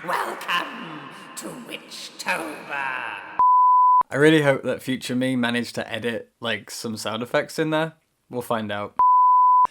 Welcome to Witchtober. I really hope that future me managed to edit like some sound effects in there. We'll find out.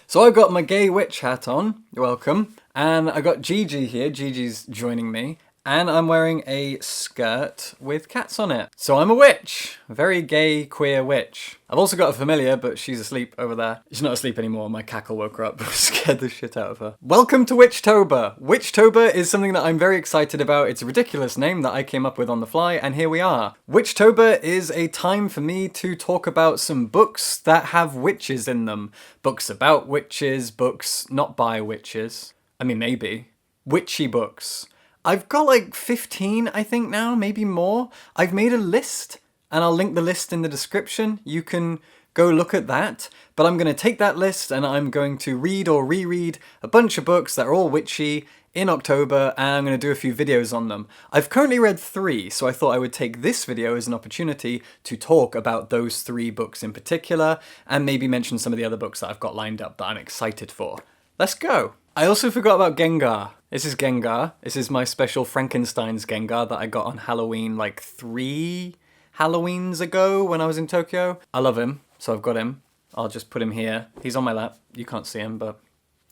So I got my gay witch hat on, welcome, and I got Gigi here, Gigi's joining me, and I'm wearing a skirt with cats on it. So I'm a witch, a very gay, queer witch. I've also got a familiar, but she's asleep over there. She's not asleep anymore, my cackle woke her up, scared the shit out of her. Welcome to Witchtober! Witchtober is something that I'm very excited about. It's a ridiculous name that I came up with on the fly, and here we are. Witchtober is a time for me to talk about some books that have witches in them. Books about witches, books not by witches. I mean, maybe. Witchy books. I've got like 15, I think now, maybe more. I've made a list, and I'll link the list in the description. You can go look at that. But I'm going to take that list, and I'm going to read or reread a bunch of books that are all witchy in October, and I'm going to do a few videos on them. I've currently read 3, so I thought I would take this video as an opportunity to talk about those 3 books in particular, and maybe mention some of the other books that I've got lined up that I'm excited for. Let's go! I also forgot about Gengar. This is Gengar. This is my special Frankenstein's Gengar that I got on Halloween like 3 Halloweens ago when I was in Tokyo. I love him, so I've got him. I'll just put him here. He's on my lap. You can't see him, but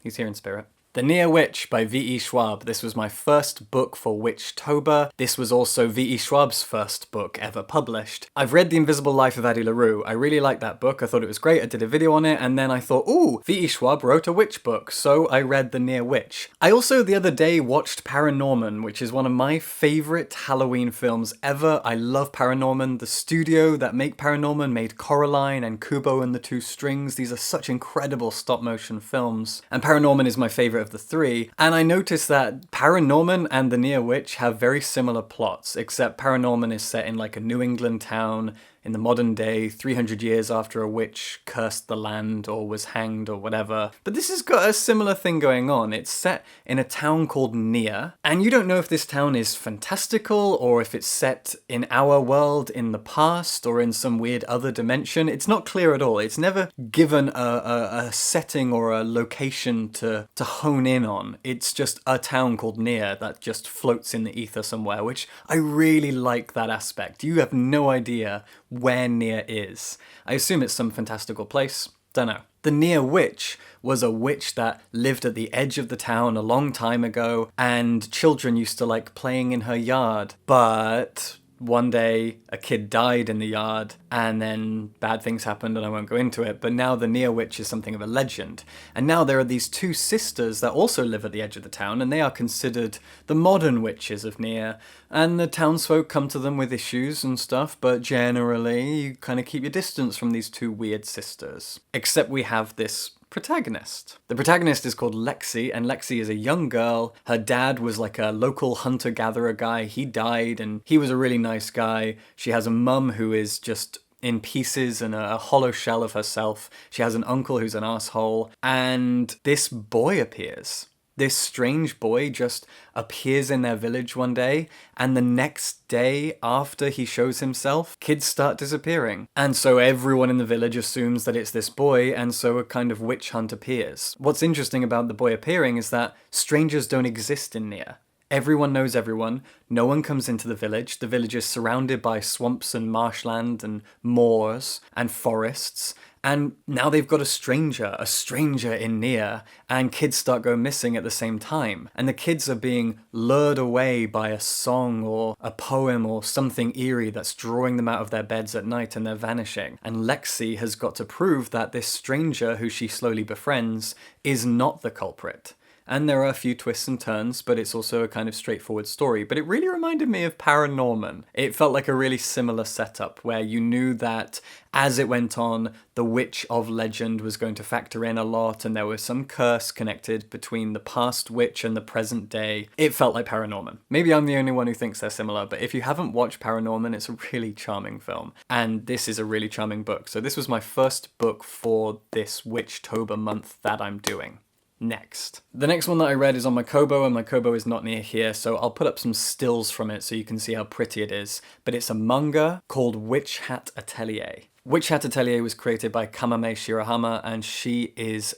he's here in spirit. The Near Witch by V.E. Schwab. This was my first book for Witchtober. This was also V.E. Schwab's first book ever published. I've read The Invisible Life of Addie LaRue. I really liked that book. I thought it was great. I did a video on it, and then I thought, ooh, V.E. Schwab wrote a witch book, so I read The Near Witch. I also, the other day, watched Paranorman, which is one of my favorite Halloween films ever. I love Paranorman. The studio that make Paranorman made Coraline and Kubo and the Two Strings. These are such incredible stop-motion films, and Paranorman is my favorite of the 3, and I noticed that Paranorman and The Near Witch have very similar plots, except Paranorman is set in like a New England town in the modern day, 300 years after a witch cursed the land or was hanged or whatever. But this has got a similar thing going on. It's set in a town called Near, and you don't know if this town is fantastical or if it's set in our world in the past or in some weird other dimension. It's not clear at all. It's never given a setting or a location to hone in on. It's just a town called Near that just floats in the ether somewhere, which I really like that aspect. You have no idea where Near is. I assume it's some fantastical place. Don't know. The Near Witch was a witch that lived at the edge of the town a long time ago, and children used to like playing in her yard. But one day a kid died in the yard, and then bad things happened, and I won't go into it, but now the Near Witch is something of a legend. And now there are these 2 sisters that also live at the edge of the town, and they are considered the modern witches of Near, and the townsfolk come to them with issues and stuff, but generally you kind of keep your distance from these 2 weird sisters. Except we have this protagonist. The protagonist is called Lexi, and Lexi is a young girl. Her dad was like a local hunter-gatherer guy. He died, and he was a really nice guy. She has a mum who is just in pieces and a hollow shell of herself. She has an uncle who's an asshole, and this boy appears. This strange boy just appears in their village one day, and the next day after he shows himself, kids start disappearing. And so everyone in the village assumes that it's this boy, and so a kind of witch hunt appears. What's interesting about the boy appearing is that strangers don't exist in Near. Everyone knows everyone, no one comes into the village is surrounded by swamps and marshland and moors and forests, and now they've got a stranger in Near, and kids start going missing at the same time. And the kids are being lured away by a song or a poem or something eerie that's drawing them out of their beds at night, and they're vanishing. And Lexi has got to prove that this stranger who she slowly befriends is not the culprit. And there are a few twists and turns, but it's also a kind of straightforward story. But it really reminded me of Paranorman. It felt like a really similar setup, where you knew that as it went on, the witch of legend was going to factor in a lot, and there was some curse connected between the past witch and the present day. It felt like Paranorman. Maybe I'm the only one who thinks they're similar, but if you haven't watched Paranorman, it's a really charming film. And this is a really charming book. So this was my first book for this Witchtober month that I'm doing. Next. The next one that I read is on my Kobo, and my Kobo is not near here, so I'll put up some stills from it so you can see how pretty it is. But it's a manga called Hat Atelier. Hat Atelier was created by Kamame Shirahama, and she is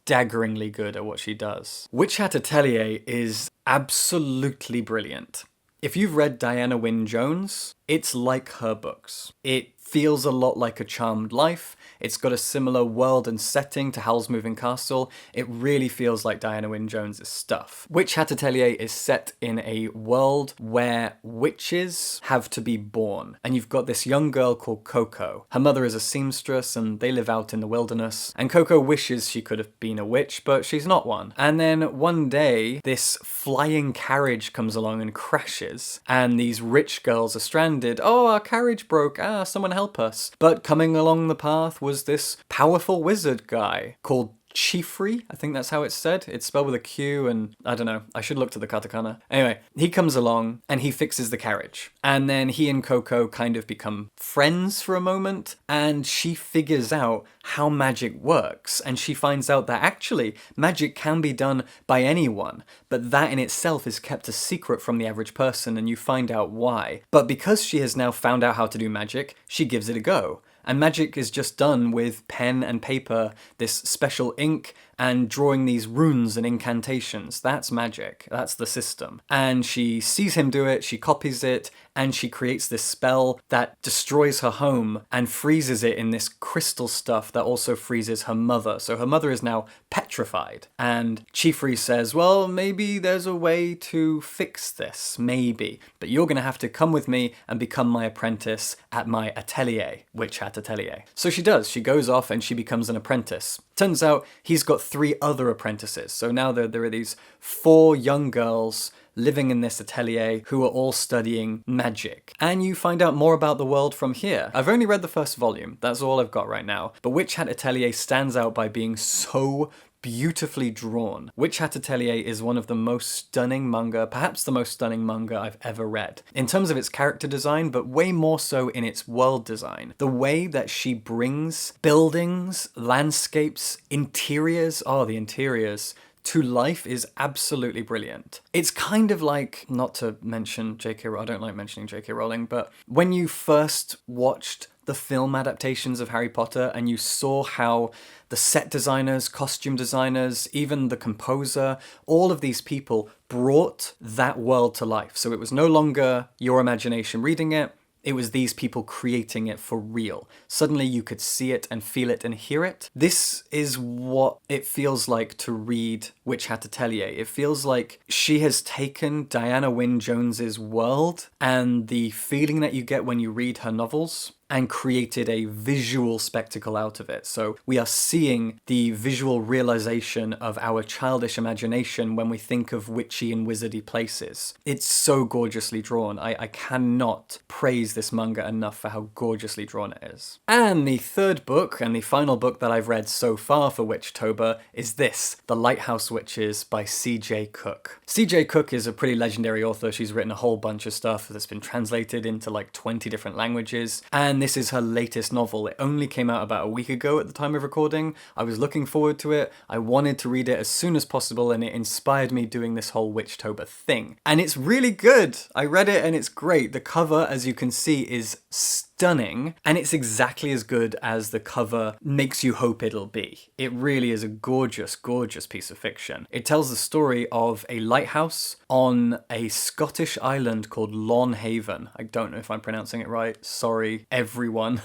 staggeringly good at what she does. Witch Hat Atelier is absolutely brilliant. If you've read Diana Wynne Jones, it's like her books. It feels a lot like A Charmed Life. It's got a similar world and setting to Howl's Moving Castle. It really feels like Diana Wynne Jones' stuff. Witch Hat Atelier is set in a world where witches have to be born. And you've got this young girl called Coco. Her mother is a seamstress and they live out in the wilderness. And Coco wishes she could have been a witch, but she's not one. And then one day, this flying carriage comes along and crashes. And these rich girls are stranded. Oh, our carriage broke. Someone help us. But coming along the path was this powerful wizard guy called Chifri, I think that's how it's said. It's spelled with a Q and I don't know. I should look to the katakana. Anyway, he comes along and he fixes the carriage. And then he and Coco kind of become friends for a moment. And she figures out how magic works. And she finds out that actually magic can be done by anyone. But that in itself is kept a secret from the average person and you find out why. But because she has now found out how to do magic, she gives it a go. And magic is just done with pen and paper, this special ink, and drawing these runes and incantations. That's magic. That's the system. And she sees him do it, she copies it, and she creates this spell that destroys her home and freezes it in this crystal stuff that also freezes her mother. So her mother is now petrified. And Chifri says, well, maybe there's a way to fix this. Maybe. But you're going to have to come with me and become my apprentice at my atelier, Witch Hat Atelier. So she does. She goes off and she becomes an apprentice. Turns out he's got 3 other apprentices. So now there are these 4 young girls living in this atelier who are all studying magic. And you find out more about the world from here. I've only read the first volume. That's all I've got right now. But Witch Hat Atelier stands out by being so beautifully drawn. Witch Hat Atelier is one of the most stunning manga, perhaps the most stunning manga I've ever read. In terms of its character design, but way more so in its world design. The way that she brings buildings, landscapes, interiors, the interiors, to life is absolutely brilliant. It's kind of like, not to mention J.K. Rowling, I don't like mentioning J.K. Rowling, but when you first watched the film adaptations of Harry Potter and you saw how the set designers, costume designers, even the composer, all of these people brought that world to life. So it was no longer your imagination reading it, it was these people creating it for real. Suddenly you could see it and feel it and hear it. This is what it feels like to read Witch Hat Atelier. It feels like she has taken Diana Wynne Jones's world and the feeling that you get when you read her novels and created a visual spectacle out of it. So we are seeing the visual realization of our childish imagination when we think of witchy and wizardy places. It's so gorgeously drawn. I cannot praise this manga enough for how gorgeously drawn it is. And the third book, and the final book that I've read so far for Witchtober, is this, The Lighthouse Witches by C.J. Cook. C.J. Cook is a pretty legendary author. She's written a whole bunch of stuff that's been translated into like 20 different languages. And this is her latest novel. It only came out about a week ago at the time of recording. I was looking forward to it. I wanted to read it as soon as possible and it inspired me doing this whole Witchtober thing. And it's really good. I read it and it's great. The cover, as you can see, is stunning, and it's exactly as good as the cover makes you hope it'll be. It really is a gorgeous, gorgeous piece of fiction. It tells the story of a lighthouse on a Scottish island called Lawn Haven. I don't know if I'm pronouncing it right. Sorry, everyone.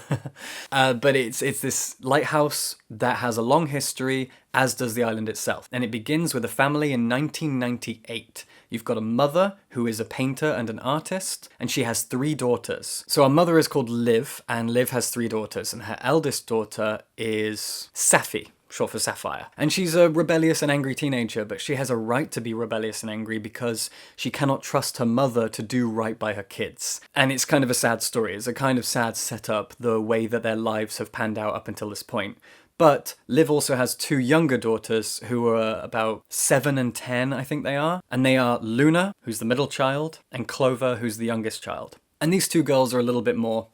But it's this lighthouse that has a long history, as does the island itself. And it begins with a family in 1998. You've got a mother who is a painter and an artist, and she has 3 daughters. So our mother is called Liv, and Liv has 3 daughters, and her eldest daughter is Safi, short for Sapphire. And she's a rebellious and angry teenager, but she has a right to be rebellious and angry because she cannot trust her mother to do right by her kids. And it's kind of a sad story. It's a kind of sad setup, the way that their lives have panned out up until this point. But Liv also has 2 younger daughters who are about 7 and 10, I think they are. And they are Luna, who's the middle child, and Clover, who's the youngest child. And these 2 girls are a little bit more,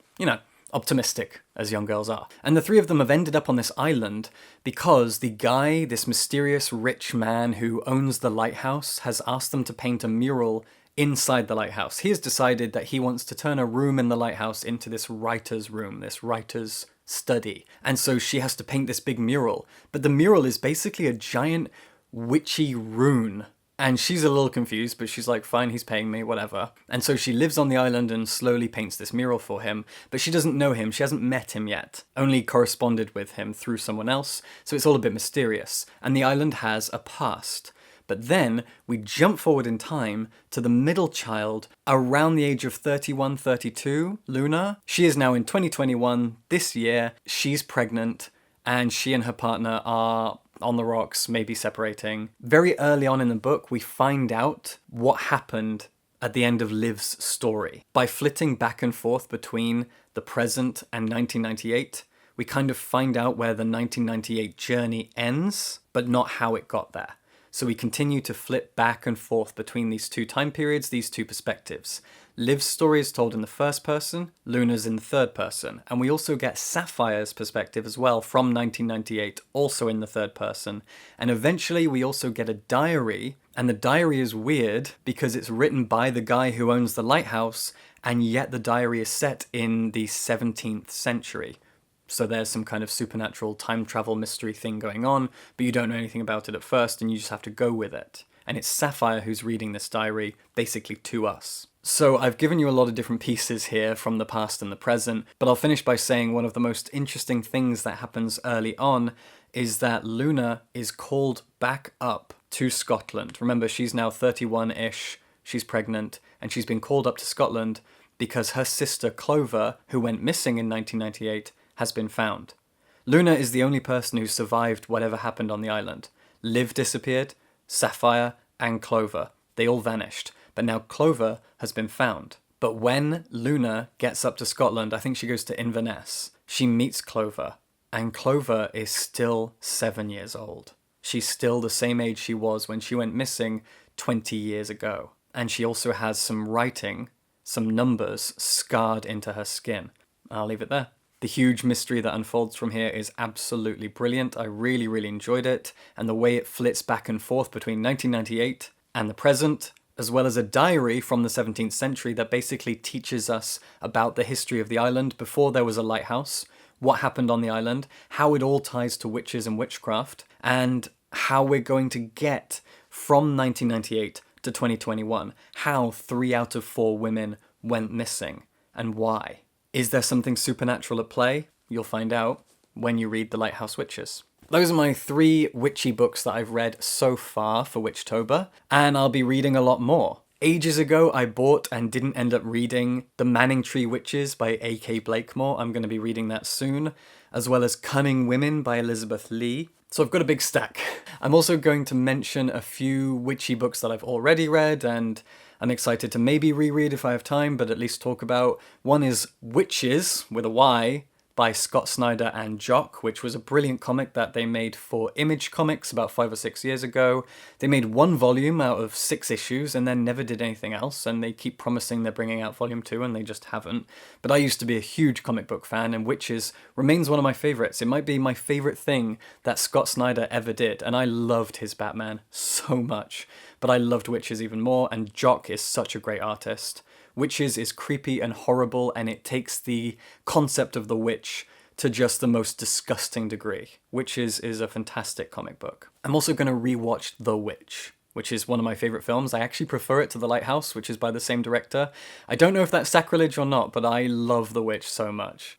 optimistic, as young girls are. And the 3 of them have ended up on this island because the guy, this mysterious rich man who owns the lighthouse, has asked them to paint a mural inside the lighthouse. He has decided that he wants to turn a room in the lighthouse into this writer's room, this writer's study. And so she has to paint this big mural. But the mural is basically a giant witchy rune. And she's a little confused, but she's like, fine, he's paying me, whatever. And so she lives on the island and slowly paints this mural for him, but she doesn't know him, she hasn't met him yet, only corresponded with him through someone else, so it's all a bit mysterious. And the island has a past. But then we jump forward in time to the middle child around the age of 31, 32, Luna. She is now in 2021, this year, she's pregnant, and she and her partner are on the rocks, maybe separating. Very early on in the book, we find out what happened at the end of Liv's story. By flitting back and forth between the present and 1998, we kind of find out where the 1998 journey ends, but not how it got there. So we continue to flip back and forth between these two time periods, these two perspectives. Liv's story is told in the first person, Luna's in the third person. And we also get Sapphire's perspective as well from 1998, also in the third person. And eventually we also get a diary, and the diary is weird because it's written by the guy who owns the lighthouse, and yet the diary is set in the 17th century. So there's some kind of supernatural time travel mystery thing going on, but you don't know anything about it at first and you just have to go with it. And it's Sapphire who's reading this diary, basically to us. So I've given you a lot of different pieces here from the past and the present, but I'll finish by saying one of the most interesting things that happens early on is that Luna is called back up to Scotland. Remember, she's now 31-ish, she's pregnant, and she's been called up to Scotland because her sister Clover, who went missing in 1998, has been found. Luna is the only person who survived whatever happened on the island. Liv disappeared, Sapphire and Clover. They all vanished. But now Clover has been found. But when Luna gets up to Scotland, I think she goes to Inverness, she meets Clover. And Clover is still 7 years old. She's still the same age she was when she went missing 20 years ago. And she also has some writing, some numbers scarred into her skin. I'll leave it there. The huge mystery that unfolds from here is absolutely brilliant. I really, really enjoyed it. And the way it flits back and forth between 1998 and the present, as well as a diary from the 17th century that basically teaches us about the history of the island before there was a lighthouse, what happened on the island, how it all ties to witches and witchcraft, and how we're going to get from 1998 to 2021, how 3 out of 4 women went missing, and why. Is there something supernatural at play? You'll find out when you read The Lighthouse Witches. Those are my 3 witchy books that I've read so far for Witchtober, and I'll be reading a lot more. Ages ago, I bought and didn't end up reading The Manningtree Witches by A.K. Blakemore. I'm going to be reading that soon, as well as Cunning Women by Elizabeth Lee. So I've got a big stack. I'm also going to mention a few witchy books that I've already read, and I'm excited to maybe reread if I have time, but at least talk about. One is Witches, with a Y, by Scott Snyder and Jock, which was a brilliant comic that they made for Image Comics about 5 or 6 years ago. They made 1 volume out of 6 issues and then never did anything else, and they keep promising they're bringing out volume 2 and they just haven't. But I used to be a huge comic book fan, and Witches remains one of my favorites. It might be my favorite thing that Scott Snyder ever did, and I loved his Batman so much. But I loved Witches even more, and Jock is such a great artist. Witches is creepy and horrible, and it takes the concept of the witch to just the most disgusting degree. Witches is a fantastic comic book. I'm also going to rewatch The Witch, which is one of my favorite films. I actually prefer it to The Lighthouse, which is by the same director. I don't know if that's sacrilege or not, but I love The Witch so much.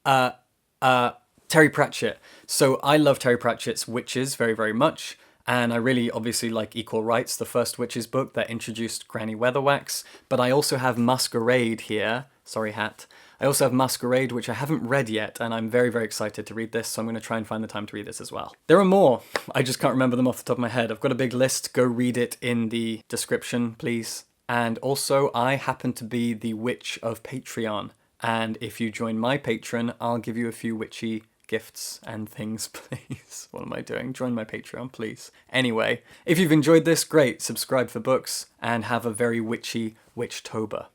Terry Pratchett. So I love Terry Pratchett's Witches very, very much. And I really obviously like Equal Rights, the first Witches book that introduced Granny Weatherwax. But I also have Masquerade here. Sorry, Hat. I also have Masquerade, which I haven't read yet, and I'm very, very excited to read this, so I'm going to try and find the time to read this as well. There are more. I just can't remember them off the top of my head. I've got a big list. Go read it in the description, please. And also, I happen to be the Witch of Patreon. And if you join my Patreon, I'll give you a few witchy gifts and things, please. What am I doing? Join my Patreon, please. Anyway, if you've enjoyed this, great. Subscribe for books, and have a very witchy Witchtober.